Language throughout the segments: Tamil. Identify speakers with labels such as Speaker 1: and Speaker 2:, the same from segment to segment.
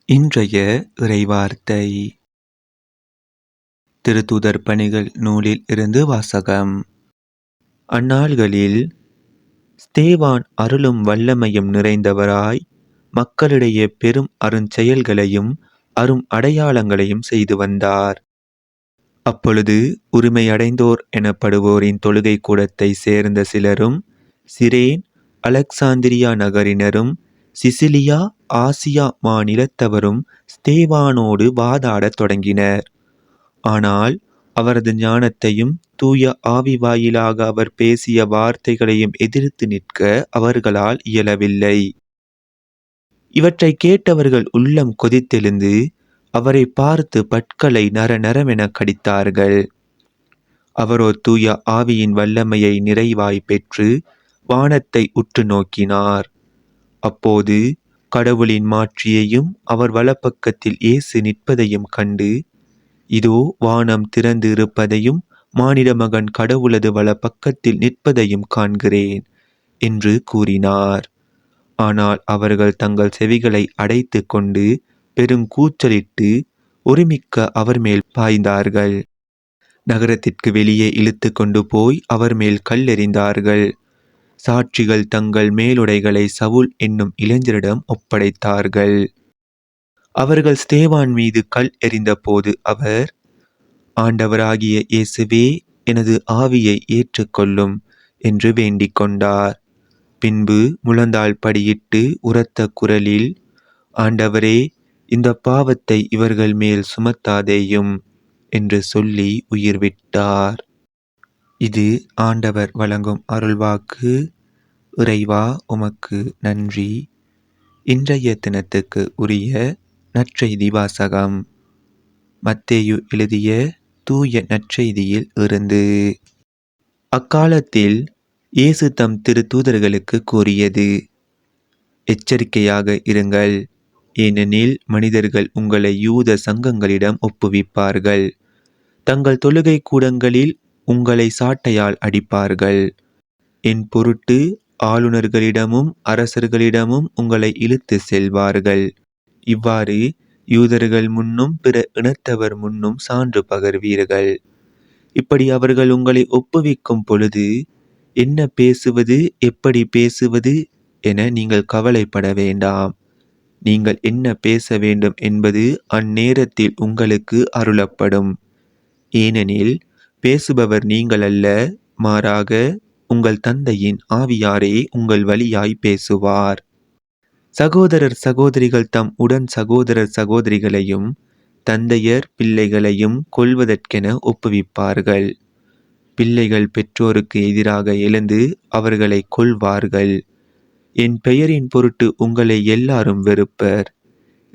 Speaker 1: இன்றைய இறைவார்த்தை திருத்தூதர் பணிகள் நூலில் இருந்து வாசகம். அந்நாள்களில் ஸ்தேவான் அருளும் வல்லமையும் நிறைந்தவராய் மக்களிடையே பெரும் அருஞ்செயல்களையும் அரும் அடையாளங்களையும் செய்து வந்தார். அப்பொழுது உரிமையடைந்தோர் எனப்படுவோரின் தொழுகை கூடத்தை சேர்ந்த சிலரும் சிரேன் அலெக்சாந்திரியா நகரினரும் சிசிலியா ஆசியா மாநிலத்தவரும் ஸ்தேவானோடு வாதாடத் தொடங்கினர். ஆனால் அவரது ஞானத்தையும் தூய ஆவி வாயிலாக அவர் பேசிய வார்த்தைகளையும் எதிர்த்து நிற்க அவர்களால் இயலவில்லை. இவற்றை கேட்டவர்கள் உள்ளம் கொதித்தெழுந்து அவரை பார்த்து பற்களை நரநரவென கடித்தார்கள். அவரோ தூய ஆவியின் வல்லமையை நிறைவாய் பெற்று வானத்தை உற்று நோக்கினார். அப்போது கடவுளின் மாட்சியையும் அவர் வலப்பக்கத்தில் இயேசு நிற்பதையும் கண்டு, இதோ வானம் திறந்து இருப்பதையும் மானிட மகன் கடவுளது வலப்பக்கத்தில் நிற்பதையும் காண்கிறேன் என்று கூறினார். ஆனால் அவர்கள் தங்கள் செவிகளை அடைத்து கொண்டு பெருங்கூச்சலிட்டு ஒருமிக்க அவர் மேல் பாய்ந்தார்கள். நகரத்திற்கு வெளியே இழுத்து கொண்டு போய் அவர் மேல் கல்லெறிந்தார்கள். சாட்சிகள் தங்கள் மேலுடைகளை சவுல் என்னும் இளைஞரிடம் ஒப்படைத்தார்கள். அவர்கள் ஸ்தேவான் மீது கல் எறிந்த போது அவர், ஆண்டவராகிய இயேசுவே, எனது ஆவியை ஏற்றுக்கொள்ளும் என்று வேண்டிக் கொண்டார். பின்பு முழந்தாள் படியிட்டு உரத்த குரலில், ஆண்டவரே, இந்த பாவத்தை இவர்கள் மேல் சுமத்தாதேயும் என்று சொல்லி உயிர் விட்டார். இது ஆண்டவர் வழங்கும் அருள்வாக்கு. இறைவா, உமக்கு நன்றி. இன்றைய தினத்துக்கு உரிய நற்செய்தி வாசகம். மத்தேயு எழுதிய தூய நற்செய்தியில் இருந்து. அக்காலத்தில் இயேசு தம் திருத்தூதர்களுக்கு கூறியது, எச்சரிக்கையாக இருங்கள். ஏனெனில் மனிதர்கள் உங்களை யூத சங்கங்களிடம் ஒப்புவிப்பார்கள். தங்கள் தொழுகை கூடங்களில் உங்களை சாட்டையால் அடிப்பார்கள். என் பொருட்டு ஆளுநர்களிடமும் அரசர்களிடமும் உங்களை இழுத்து செல்வார்கள். இவ்வாறு யூதர்கள் முன்னும் பிற இனத்தவர் முன்னும் சான்று பகர்வீர்கள். இப்படி அவர்கள் உங்களை ஒப்புவிக்கும் பொழுது என்ன பேசுவது, எப்படி பேசுவது என நீங்கள் கவலைப்பட வேண்டாம். நீங்கள் என்ன பேச வேண்டும் என்பது அந்நேரத்தில் உங்களுக்கு அருளப்படும். ஏனெனில் பேசுபவர் நீங்கள் அல்ல, மாறாக உங்கள் தந்தையின் ஆவியாரே உங்கள் வழியாய் பேசுவார். சகோதரர் சகோதரிகள் தம் உடன் சகோதரர் சகோதரிகளையும் தந்தையர் பிள்ளைகளையும் கொல்வதற்கென ஒப்புவிப்பார்கள். பிள்ளைகள் பெற்றோருக்கு எதிராக எழுந்து அவர்களை கொல்வார்கள். என் பெயரின் பொருட்டு உங்களை எல்லாரும் வெறுப்பர்.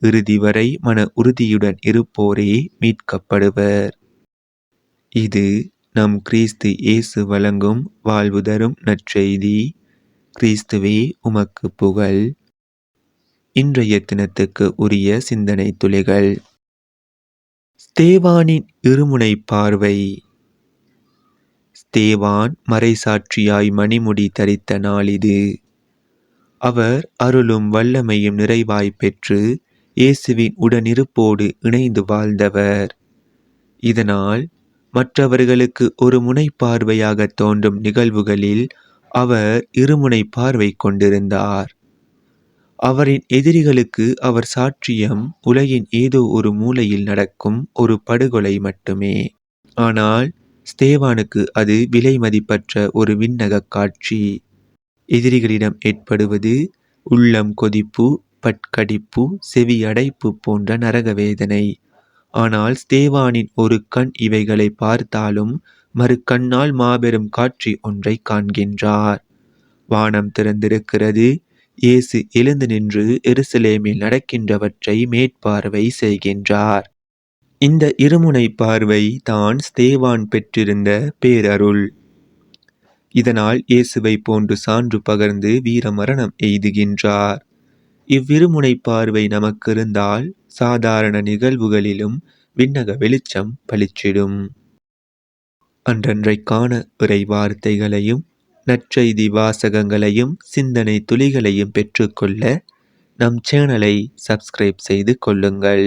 Speaker 1: இறுதி வரை மன உறுதியுடன் இருப்போரே மீட்கப்படுவர். இது நம் கிறிஸ்து இயேசு வழங்கும் வாழ்வு தரும் நற்செய்தி. கிறிஸ்துவே, உமக்கு புகழ். இன்றைய தினத்துக்கு உரிய சிந்தனை துளிகள். ஸ்தேவானின் இருமுனை பார்வை. ஸ்தேவான் மறைசாட்சியாய் மணிமுடி தரித்த நாள் இது. அவர் அருளும் வல்லமையும் நிறைவாய் பெற்று இயேசுவின் உடனிருப்போடு இணைந்து வாழ்ந்தவர். இதனால் மற்றவர்களுக்கு ஒரு முனைப்பார்வையாக தோன்றும் நிகழ்வுகளில் அவர் இருமுனை பார்வை கொண்டிருந்தார். அவரின் எதிரிகளுக்கு அவர் சாட்சியம் உலகின் ஏதோ ஒரு மூலையில் நடக்கும் ஒரு படுகொலை மட்டுமே. ஆனால் ஸ்தேவானுக்கு அது விலை மதிப்பற்ற ஒரு விண்ணக காட்சி. எதிரிகளிடம் ஏற்படுவது உள்ளம் கொதிப்பு, பட்கடிப்பு, செவியடைப்பு போன்ற நரக வேதனை. ஆனால் ஸ்தேவானின் ஒரு கண் இவைகளை பார்த்தாலும் மறு கண்ணால் மாபெரும் காட்சி ஒன்றை காண்கின்றார். வானம் திறந்திருக்கிறது. இயேசு எழுந்து நின்று எருசலேமில் நடக்கின்றவற்றை மேற்பார்வை செய்கின்றார். இந்த இருமுனை பார்வை தான் ஸ்தேவான் பெற்றிருந்த பேரருள். இதனால் இயேசுவை போன்று சான்று பகர்ந்து வீர மரணம் எய்துகின்றார். இவ்விருமுனை பார்வை நமக்கு இருந்தால் சாதாரண நிகழ்வுகளிலும் விண்ணக வெளிச்சம் பளிச்சிடும். அன்றன்றைக்கான இறை வார்த்தைகளையும் நற்செய்தி வாசகங்களையும் சிந்தனை துளிகளையும் பெற்றுக்கொள்ள நம் சேனலை சப்ஸ்கிரைப் செய்து கொள்ளுங்கள்.